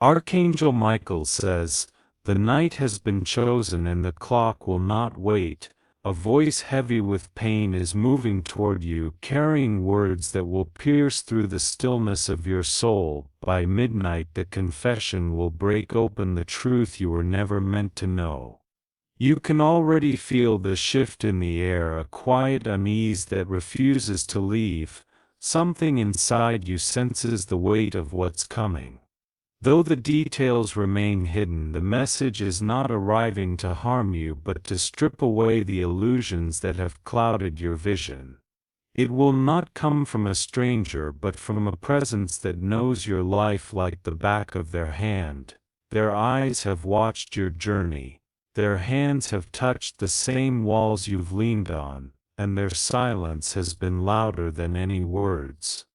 Archangel Michael says, "The night has been chosen and the clock will not wait." A voice heavy with pain is moving toward you, carrying words that will pierce through the stillness of your soul. By midnight, the confession will break open the truth you were never meant to know. You can already feel the shift in the air, a quiet unease that refuses to leave. Something inside you senses the weight of what's coming. Though the details remain hidden, the message is not arriving to harm you but to strip away the illusions that have clouded your vision. It will not come from a stranger but from a presence that knows your life like the back of their hand. Their eyes have watched your journey, their hands have touched the same walls you've leaned on, and their silence has been louder than any words.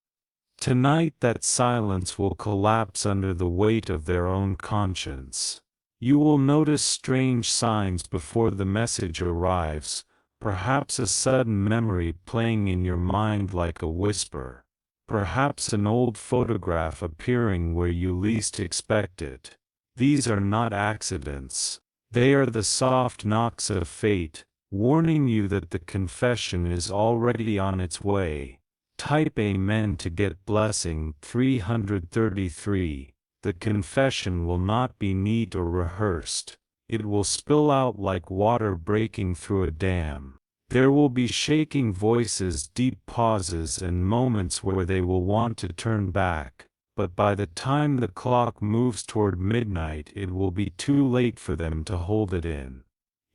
Tonight that silence will collapse under the weight of their own conscience. You will notice strange signs before the message arrives, perhaps a sudden memory playing in your mind like a whisper, perhaps an old photograph appearing where you least expect it. These are not accidents. They are the soft knocks of fate, warning you that the confession is already on its way. Type Amen to get blessing. 333. The confession will not be neat or rehearsed. It will spill out like water breaking through a dam. There will be shaking voices, deep pauses, and moments where they will want to turn back. But by the time the clock moves toward midnight, it will be too late for them to hold it in.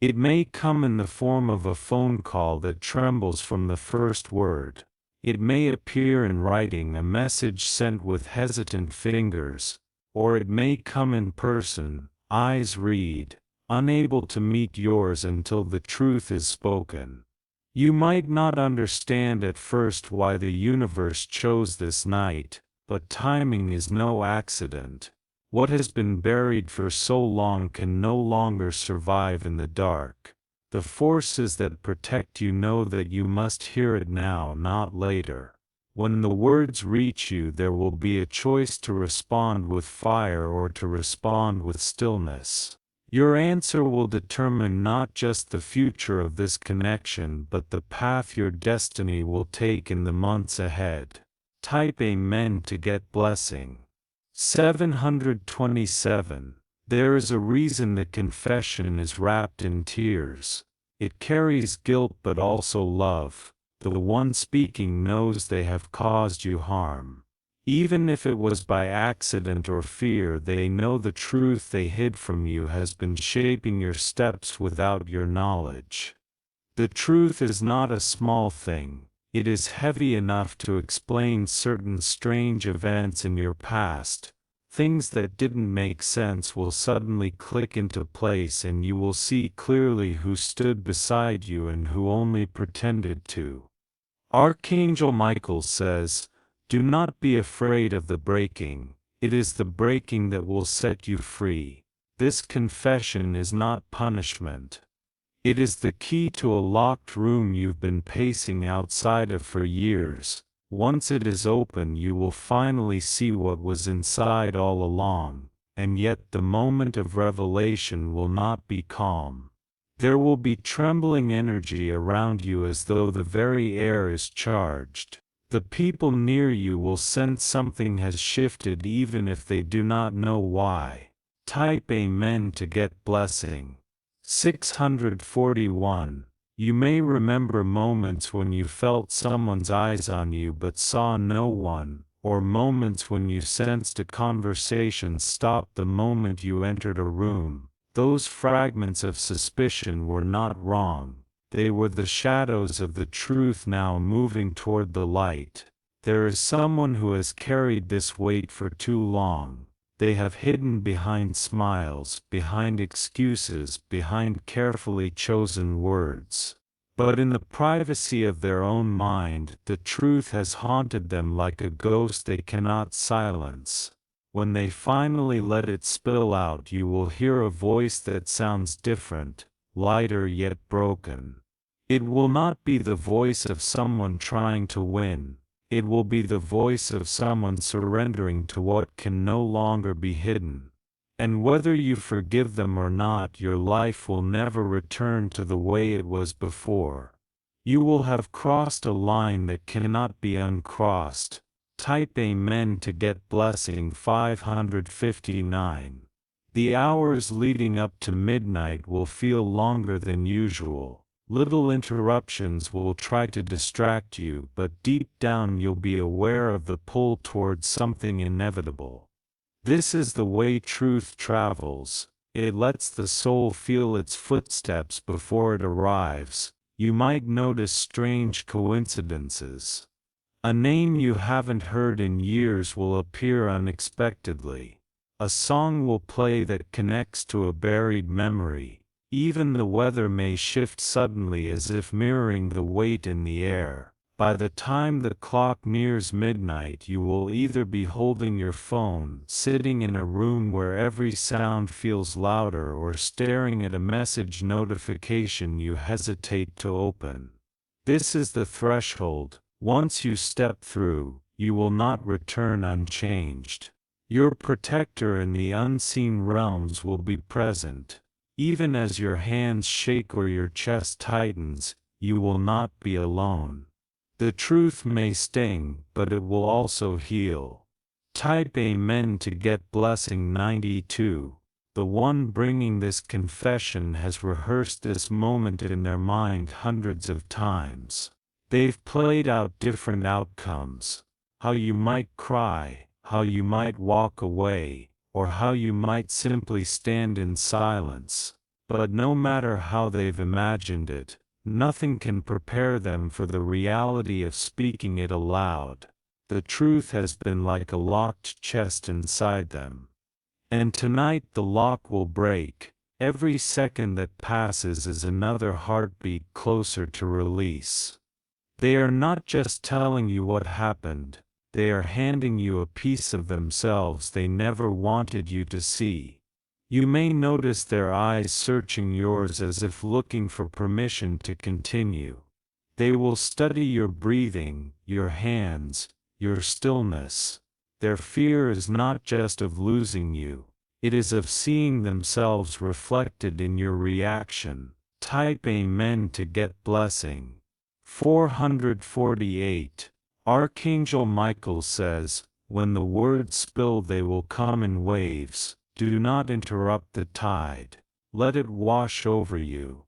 It may come in the form of a phone call that trembles from the first word. It may appear in writing, a message sent with hesitant fingers, or it may come in person, eyes read, unable to meet yours until the truth is spoken. You might not understand at first why the universe chose this night, but timing is no accident. What has been buried for so long can no longer survive in the dark. The forces that protect you know that you must hear it now, not later. When the words reach you, there will be a choice to respond with fire or to respond with stillness. Your answer will determine not just the future of this connection but the path your destiny will take in the months ahead. Type Amen to get blessing. 727. There is a reason the confession is wrapped in tears. It carries guilt but also love. The one speaking knows they have caused you harm. Even if it was by accident or fear, they know the truth they hid from you has been shaping your steps without your knowledge. The truth is not a small thing. It is heavy enough to explain certain strange events in your past. Things that didn't make sense will suddenly click into place, and you will see clearly who stood beside you and who only pretended to. Archangel Michael says, "Do not be afraid of the breaking. It is the breaking that will set you free." This confession is not punishment. It is the key to a locked room you've been pacing outside of for years. Once it is open, you will finally see what was inside all along, and yet the moment of revelation will not be calm. There will be trembling energy around you as though the very air is charged. The people near you will sense something has shifted even if they do not know why. Type Amen to get blessing. 641. You may remember moments when you felt someone's eyes on you but saw no one, or moments when you sensed a conversation stop the moment you entered a room. Those fragments of suspicion were not wrong. They were the shadows of the truth now moving toward the light. There is someone who has carried this weight for too long. They have hidden behind smiles, behind excuses, behind carefully chosen words. But in the privacy of their own mind, the truth has haunted them like a ghost they cannot silence. When they finally let it spill out, you will hear a voice that sounds different, lighter yet broken. It will not be the voice of someone trying to win. It will be the voice of someone surrendering to what can no longer be hidden. And whether you forgive them or not, your life will never return to the way it was before. You will have crossed a line that cannot be uncrossed. Type Amen to get blessing 559. The hours leading up to midnight will feel longer than usual. Little interruptions will try to distract you, but deep down you'll be aware of the pull towards something inevitable. This is the way truth travels. It lets the soul feel its footsteps before it arrives. You might notice strange coincidences. A name you haven't heard in years will appear unexpectedly. A song will play that connects to a buried memory. Even the weather may shift suddenly, as if mirroring the weight in the air. By the time the clock nears midnight, you will either be holding your phone, sitting in a room where every sound feels louder, or staring at a message notification you hesitate to open. This is the threshold. Once you step through, you will not return unchanged. Your protector in the unseen realms will be present. Even as your hands shake or your chest tightens, you will not be alone. The truth may sting, but it will also heal. Type Amen to get blessing 92. The one bringing this confession has rehearsed this moment in their mind hundreds of times. They've played out different outcomes. How you might cry, how you might walk away, or how you might simply stand in silence. But no matter how they've imagined it, nothing can prepare them for the reality of speaking it aloud. The truth has been like a locked chest inside them. And tonight the lock will break. Every second that passes is another heartbeat closer to release. They are not just telling you what happened. They are handing you a piece of themselves they never wanted you to see. You may notice their eyes searching yours as if looking for permission to continue. They will study your breathing, your hands, your stillness. Their fear is not just of losing you. It is of seeing themselves reflected in your reaction. Type Amen to get blessing. 448. Archangel Michael says, when the words spill they will come in waves. Do not interrupt the tide. Let it wash over you.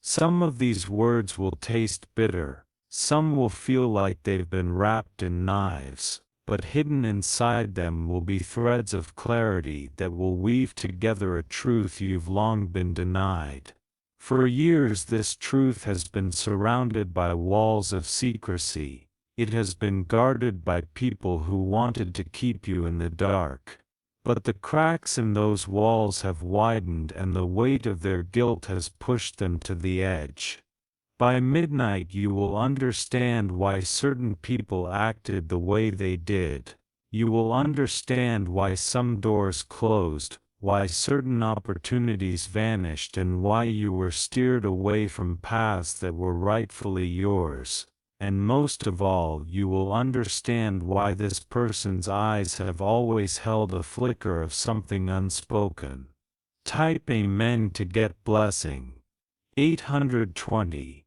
Some of these words will taste bitter. Some will feel like they've been wrapped in knives. But hidden inside them will be threads of clarity that will weave together a truth you've long been denied. For years this truth has been surrounded by walls of secrecy. It has been guarded by people who wanted to keep you in the dark. But the cracks in those walls have widened, and the weight of their guilt has pushed them to the edge. By midnight you will understand why certain people acted the way they did. You will understand why some doors closed, why certain opportunities vanished, and why you were steered away from paths that were rightfully yours. And most of all, you will understand why this person's eyes have always held a flicker of something unspoken. Type Amen to get blessing. 820.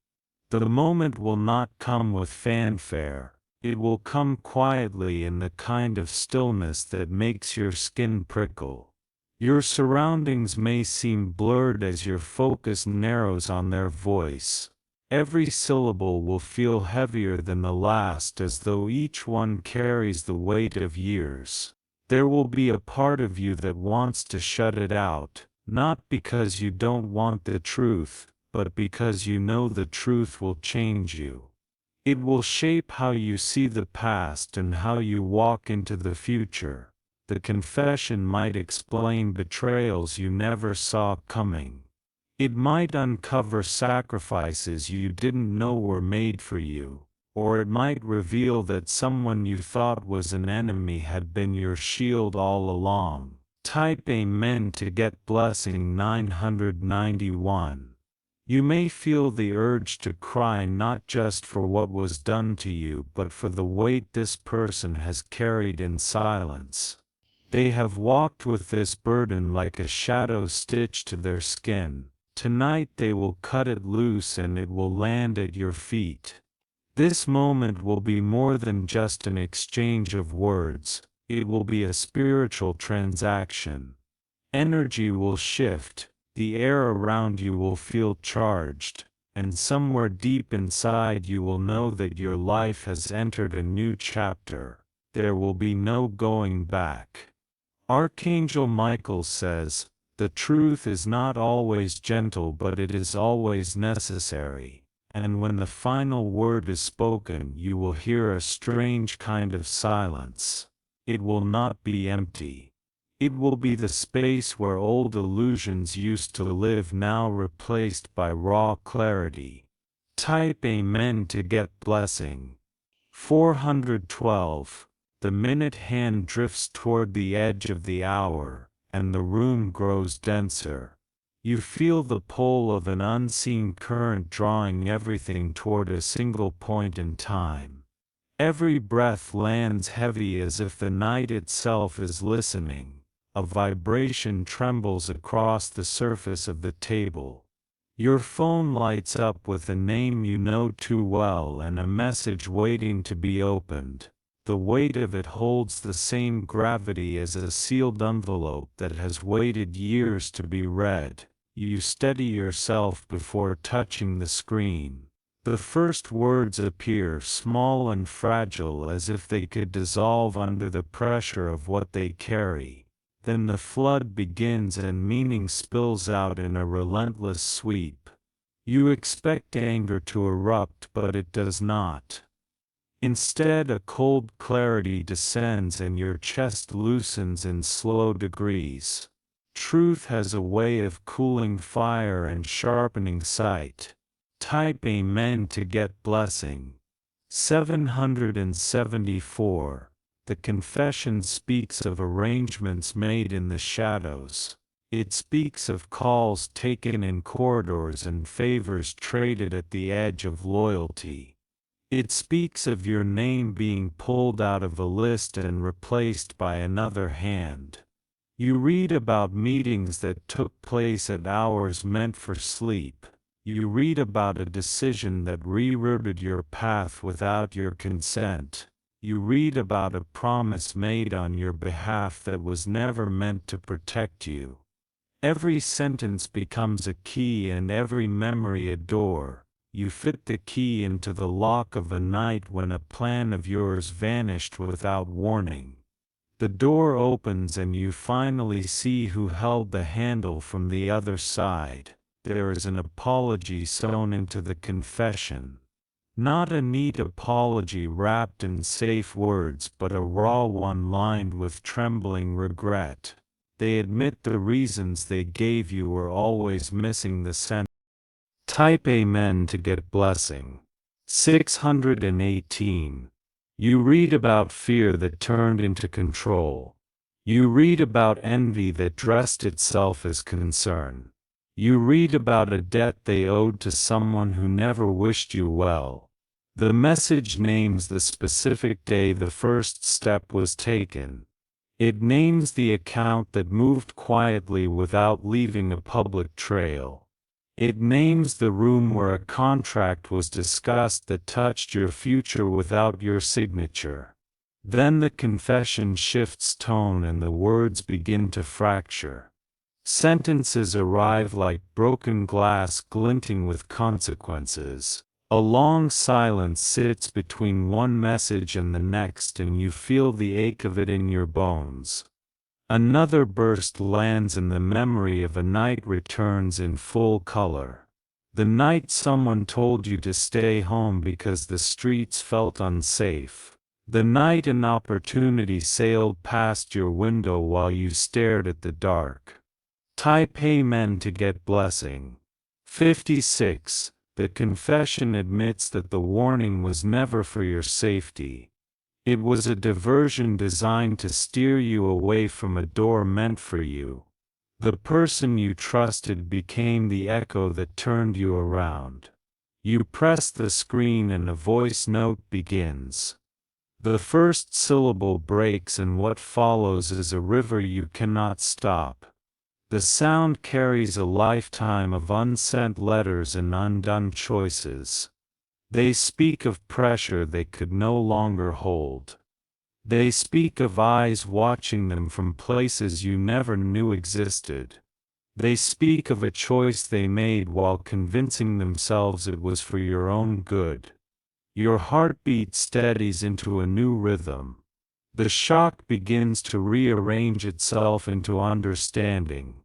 The moment will not come with fanfare. It will come quietly, in the kind of stillness that makes your skin prickle. Your surroundings may seem blurred as your focus narrows on their voice. Every syllable will feel heavier than the last, as though each one carries the weight of years. There will be a part of you that wants to shut it out, not because you don't want the truth, but because you know the truth will change you. It will shape how you see the past and how you walk into the future. The confession might explain betrayals you never saw coming. It might uncover sacrifices you didn't know were made for you, or it might reveal that someone you thought was an enemy had been your shield all along. Type Amen to get blessing 991. You may feel the urge to cry not just for what was done to you but for the weight this person has carried in silence. They have walked with this burden like a shadow stitched to their skin. Tonight they will cut it loose and it will land at your feet. This moment will be more than just an exchange of words, it will be a spiritual transaction. Energy will shift, the air around you will feel charged, and somewhere deep inside you will know that your life has entered a new chapter. There will be no going back. Archangel Michael says, "The truth is not always gentle but it is always necessary." And when the final word is spoken you will hear a strange kind of silence. It will not be empty. It will be the space where old illusions used to live now replaced by raw clarity. Type Amen to get blessing. 412. The minute hand drifts toward the edge of the hour, and the room grows denser. You feel the pull of an unseen current drawing everything toward a single point in time. Every breath lands heavy as if the night itself is listening. A vibration trembles across the surface of the table. Your phone lights up with a name you know too well and a message waiting to be opened. The weight of it holds the same gravity as a sealed envelope that has waited years to be read. You steady yourself before touching the screen. The first words appear small and fragile as if they could dissolve under the pressure of what they carry. Then the flood begins and meaning spills out in a relentless sweep. You expect anger to erupt but it does not. Instead, a cold clarity descends and your chest loosens in slow degrees. Truth has a way of cooling fire and sharpening sight. Type Amen to get blessing. 774. The confession speaks of arrangements made in the shadows. It speaks of calls taken in corridors and favors traded at the edge of loyalty. It speaks of your name being pulled out of a list and replaced by another hand. You read about meetings that took place at hours meant for sleep. You read about a decision that rerouted your path without your consent. You read about a promise made on your behalf that was never meant to protect you. Every sentence becomes a key and every memory a door. You fit the key into the lock of a night when a plan of yours vanished without warning. The door opens and you finally see who held the handle from the other side. There is an apology sewn into the confession. Not a neat apology wrapped in safe words but a raw one lined with trembling regret. They admit the reasons they gave you were always missing the center. Type Amen to get blessing. 618. You read about fear that turned into control. You read about envy that dressed itself as concern. You read about a debt they owed to someone who never wished you well. The message names the specific day the first step was taken. It names the account that moved quietly without leaving a public trail. It names the room where a contract was discussed that touched your future without your signature. Then the confession shifts tone and the words begin to fracture. Sentences arrive like broken glass glinting with consequences. A long silence sits between one message and the next and you feel the ache of it in your bones. Another burst lands and the memory of a night returns in full color. The night someone told you to stay home because the streets felt unsafe. The night an opportunity sailed past your window while you stared at the dark. Type Amen to get blessing. 56. The confession admits that the warning was never for your safety. It was a diversion designed to steer you away from a door meant for you. The person you trusted became the echo that turned you around. You press the screen and a voice note begins. The first syllable breaks and what follows is a river you cannot stop. The sound carries a lifetime of unsent letters and undone choices. They speak of pressure they could no longer hold. They speak of eyes watching them from places you never knew existed. They speak of a choice they made while convincing themselves it was for your own good. Your heartbeat steadies into a new rhythm. The shock begins to rearrange itself into understanding.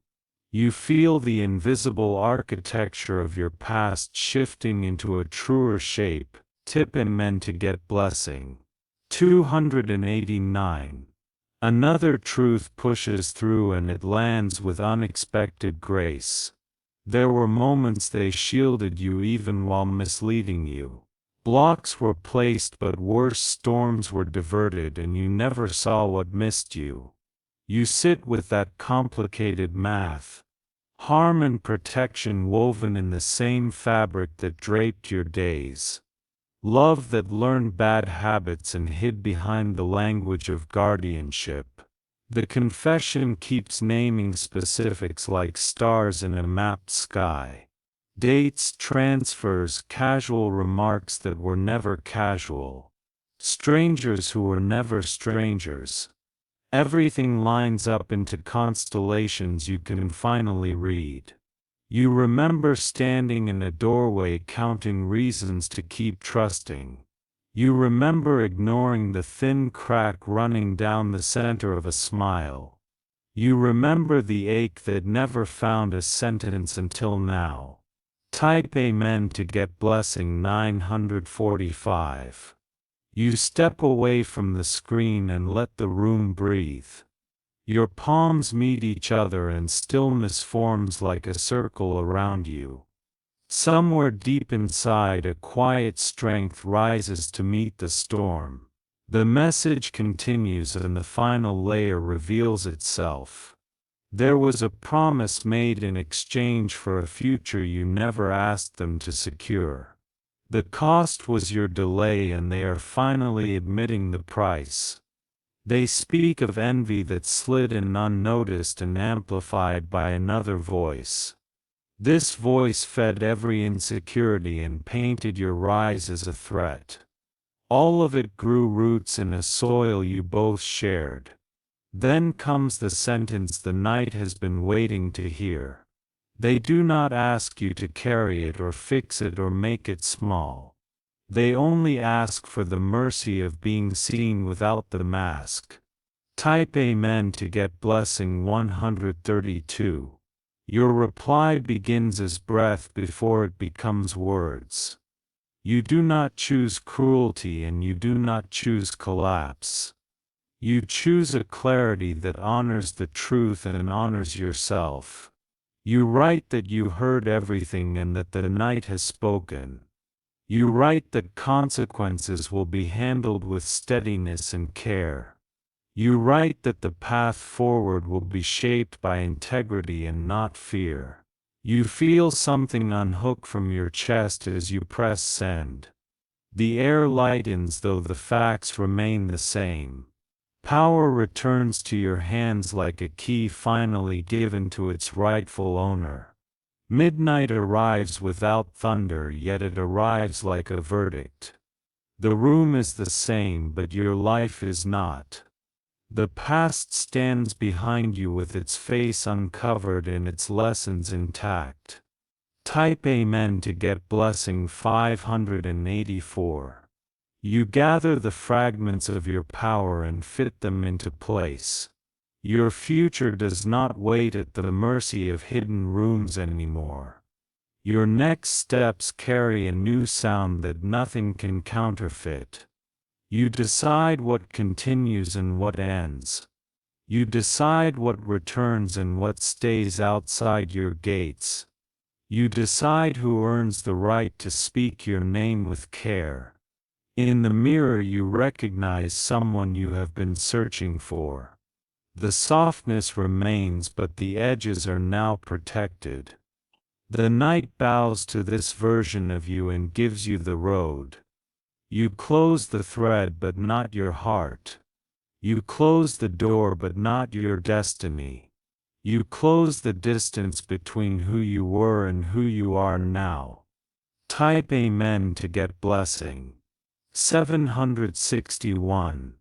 You feel the invisible architecture of your past shifting into a truer shape. Tip and men to get blessing. 289. Another truth pushes through and it lands with unexpected grace. There were moments they shielded you even while misleading you. Blocks were placed but worse storms were diverted and you never saw what missed you. You sit with that complicated math. Harm and protection woven in the same fabric that draped your days. Love that learned bad habits and hid behind the language of guardianship. The confession keeps naming specifics like stars in a mapped sky. Dates, transfers, casual remarks that were never casual. Strangers who were never strangers. Everything lines up into constellations you can finally read. You remember standing in a doorway counting reasons to keep trusting. You remember ignoring the thin crack running down the center of a smile. You remember the ache that never found a sentence until now. Type Amen to get blessing 945. You step away from the screen and let the room breathe. Your palms meet each other and stillness forms like a circle around you. Somewhere deep inside a quiet strength rises to meet the storm. The message continues and the final layer reveals itself. There was a promise made in exchange for a future you never asked them to secure. The cost was your delay and they are finally admitting the price. They speak of envy that slid in unnoticed and amplified by another voice. This voice fed every insecurity and painted your rise as a threat. All of it grew roots in a soil you both shared. Then comes the sentence the night has been waiting to hear. They do not ask you to carry it or fix it or make it small. They only ask for the mercy of being seen without the mask. Type Amen to get blessing 132. Your reply begins as breath before it becomes words. You do not choose cruelty and you do not choose collapse. You choose a clarity that honors the truth and honors yourself. You write that you heard everything and that the night has spoken. You write that consequences will be handled with steadiness and care. You write that the path forward will be shaped by integrity and not fear. You feel something unhook from your chest as you press send. The air lightens though the facts remain the same. Power returns to your hands like a key finally given to its rightful owner. Midnight arrives without thunder, yet it arrives like a verdict. The room is the same, but your life is not. The past stands behind you with its face uncovered and its lessons intact. Type Amen to get blessing 584. You gather the fragments of your power and fit them into place. Your future does not wait at the mercy of hidden rooms anymore. Your next steps carry a new sound that nothing can counterfeit. You decide what continues and what ends. You decide what returns and what stays outside your gates. You decide who earns the right to speak your name with care. In the mirror you recognize someone you have been searching for. The softness remains, but the edges are now protected. The night bows to this version of you and gives you the road. You close the thread but not your heart. You close the door but not your destiny. You close the distance between who you were and who you are now. Type Amen to get blessing. 761.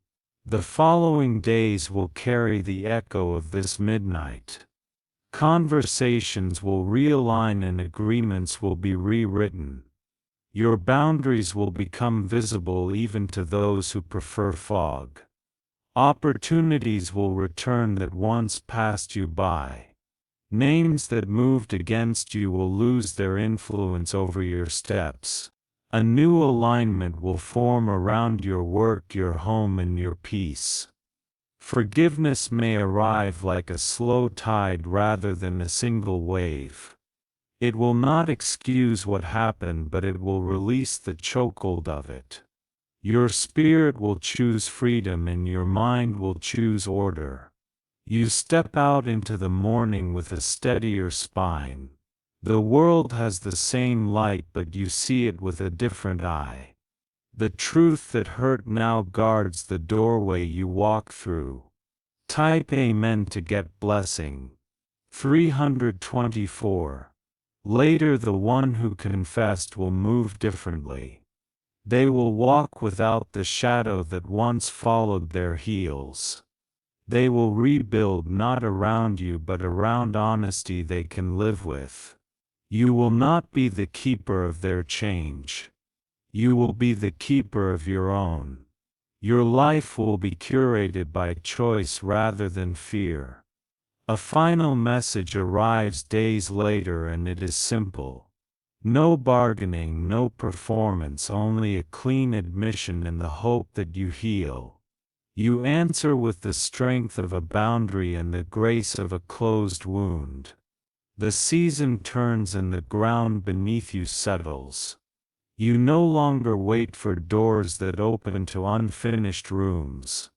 The following days will carry the echo of this midnight. Conversations will realign and agreements will be rewritten. Your boundaries will become visible even to those who prefer fog. Opportunities will return that once passed you by. Names that moved against you will lose their influence over your steps. A new alignment will form around your work, your home, and your peace. Forgiveness may arrive like a slow tide rather than a single wave. It will not excuse what happened, but it will release the chokehold of it. Your spirit will choose freedom and your mind will choose order. You step out into the morning with a steadier spine. The world has the same light, but you see it with a different eye. The truth that hurt now guards the doorway you walk through. Type Amen to get blessing. 324. Later the one who confessed will move differently. They will walk without the shadow that once followed their heels. They will rebuild not around you but around honesty they can live with. You will not be the keeper of their change. You will be the keeper of your own. Your life will be curated by choice rather than fear. A final message arrives days later and it is simple. No bargaining, no performance, only a clean admission and the hope that you heal. You answer with the strength of a boundary and the grace of a closed wound. The season turns and the ground beneath you settles. You no longer wait for doors that open to unfinished rooms.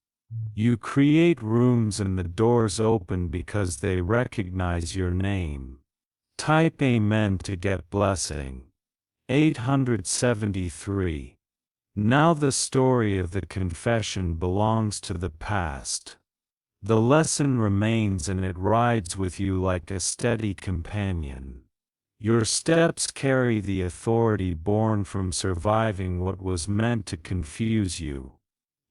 You create rooms and the doors open because they recognize your name. Type Amen to get blessing. 873. Now the story of the confession belongs to the past. The lesson remains and it rides with you like a steady companion. Your steps carry the authority born from surviving what was meant to confuse you.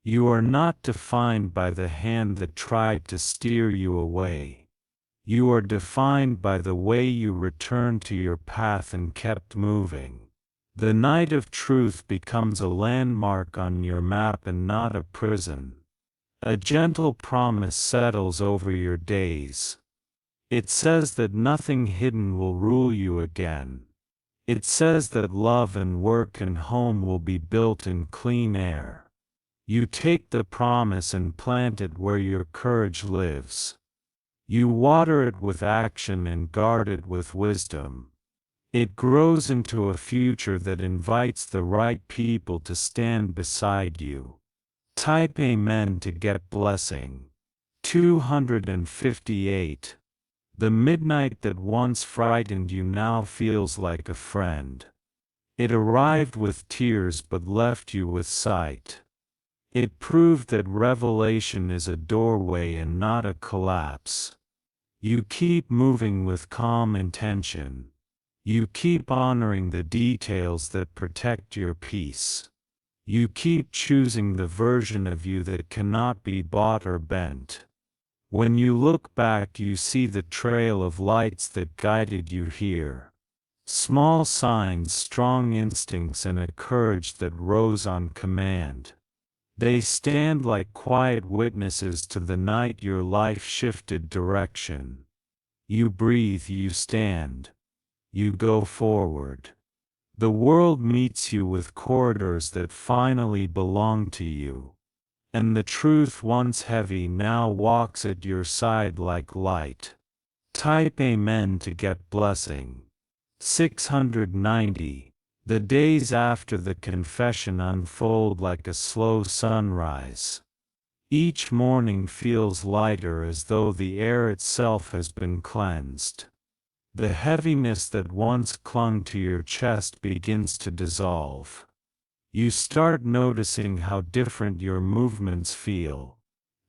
You are not defined by the hand that tried to steer you away. You are defined by the way you returned to your path and kept moving. The night of truth becomes a landmark on your map and not a prison. A gentle promise settles over your days. It says that nothing hidden will rule you again. It says that love and work and home will be built in clean air. You take the promise and plant it where your courage lives. You water it with action and guard it with wisdom. It grows into a future that invites the right people to stand beside you. Type Amen to get blessing. 258. The midnight that once frightened you now feels like a friend. It arrived with tears but left you with sight. It proved that revelation is a doorway and not a collapse. You keep moving with calm intention. You keep honoring the details that protect your peace. You keep choosing the version of you that cannot be bought or bent. When you look back, you see the trail of lights that guided you here. Small signs, strong instincts, and a courage that rose on command. They stand like quiet witnesses to the night your life shifted direction. You breathe, you stand. You go forward. The world meets you with corridors that finally belong to you. And the truth once heavy now walks at your side like light. Type Amen to get blessing. 690. The days after the confession unfold like a slow sunrise. Each morning feels lighter, as though the air itself has been cleansed. The heaviness that once clung to your chest begins to dissolve. You start noticing how different your movements feel.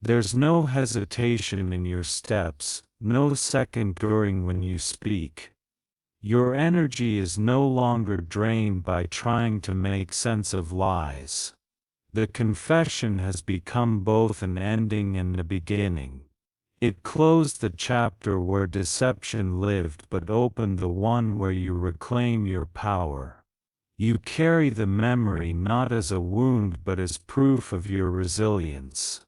There's no hesitation in your steps, no second guessing when you speak. Your energy is no longer drained by trying to make sense of lies. The confession has become both an ending and a beginning. It closed the chapter where deception lived, but opened the one where you reclaim your power. You carry the memory not as a wound but as proof of your resilience.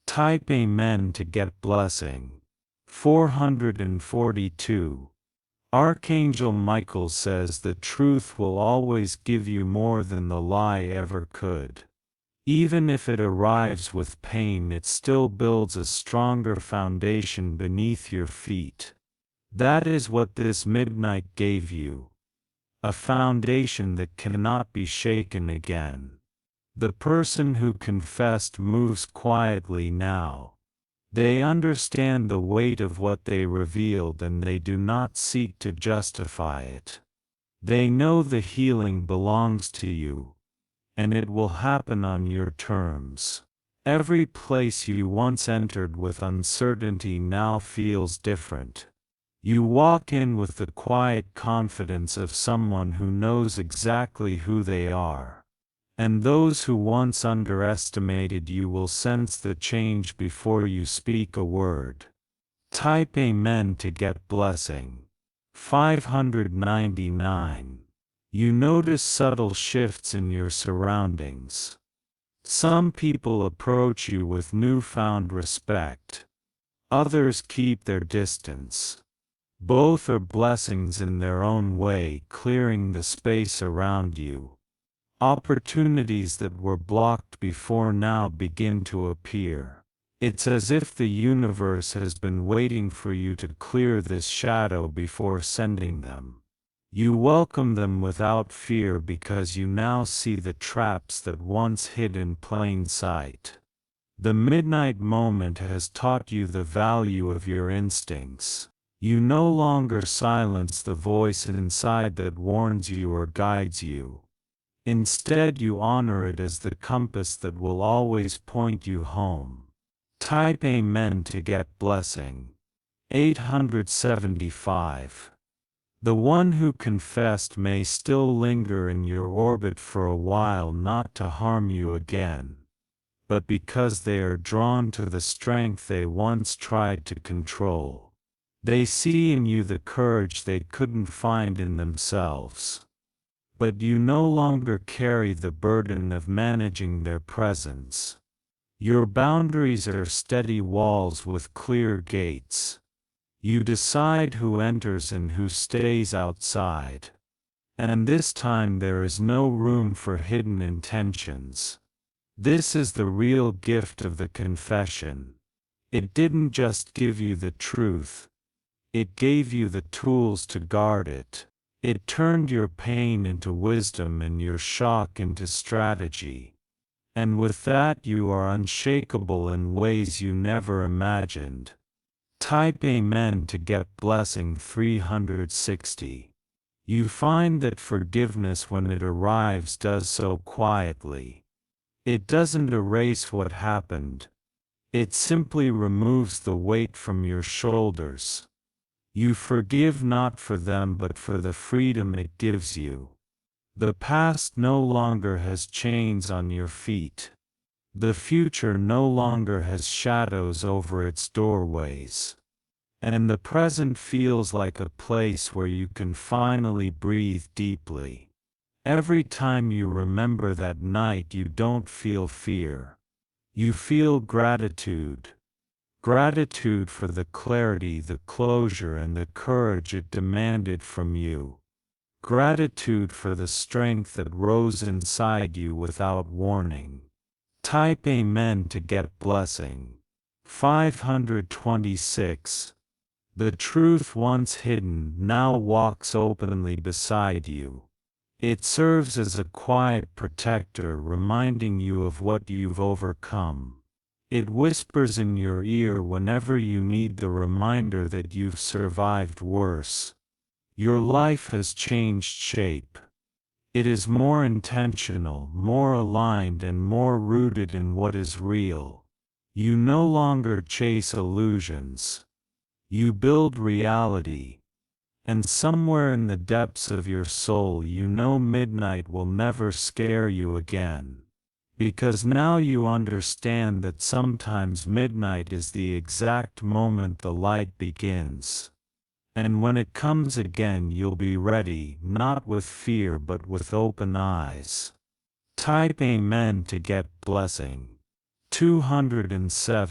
Type Amen to get blessing. 442. Archangel Michael says the truth will always give you more than the lie ever could. Even if it arrives with pain, it still builds a stronger foundation beneath your feet. That is what this midnight gave you. A foundation that cannot be shaken again. The person who confessed moves quietly now. They understand the weight of what they revealed, and they do not seek to justify it. They know the healing belongs to you, and it will happen on your terms. Every place you once entered with uncertainty now feels different. You walk in with the quiet confidence of someone who knows exactly who they are. And those who once underestimated you will sense the change before you speak a word. Type Amen to get blessing. 599. You notice subtle shifts in your surroundings. Some people approach you with newfound respect. Others keep their distance. Both are blessings in their own way, clearing the space around you. Opportunities that were blocked before now begin to appear. It's as if the universe has been waiting for you to clear this shadow before sending them. You welcome them without fear because you now see the traps that once hid in plain sight. The midnight moment has taught you the value of your instincts. You no longer silence the voice inside that warns you or guides you. Instead, you honor it as the compass that will always point you home. Type Amen to get blessing. 875. The one who confessed may still linger in your orbit for a while, not to harm you again, but because they are drawn to the strength they once tried to control. They see in you the courage they couldn't find in themselves. But you no longer carry the burden of managing their presence. Your boundaries are steady walls with clear gates. You decide who enters and who stays outside. And this time there is no room for hidden intentions. This is the real gift of the confession. It didn't just give you the truth. It gave you the tools to guard it. It turned your pain into wisdom and your shock into strategy. And with that you are unshakable in ways you never imagined. Type Amen to get blessing. 360. You find that forgiveness, when it arrives, does so quietly. It doesn't erase what happened. It simply removes the weight from your shoulders. You forgive not for them but for the freedom it gives you. The past no longer has chains on your feet. The future no longer has shadows over its doorways. And the present feels like a place where you can finally breathe deeply. Every time you remember that night, you don't feel fear. You feel gratitude. Gratitude for the clarity, the closure, and the courage it demanded from you. Gratitude for the strength that rose inside you without warning. Type Amen to get blessing. 526. The truth once hidden now walks openly beside you. It serves as a quiet protector, reminding you of what you've overcome. It whispers in your ear whenever you need the reminder that you've survived worse. Your life has changed shape. It is more intentional, more aligned, and more rooted in what is real. You no longer chase illusions. You build reality. And somewhere in the depths of your soul you know midnight will never scare you again. Because now you understand that sometimes midnight is the exact moment the light begins. And when it comes again you'll be ready, not with fear but with open eyes. Type Amen to get blessing. 207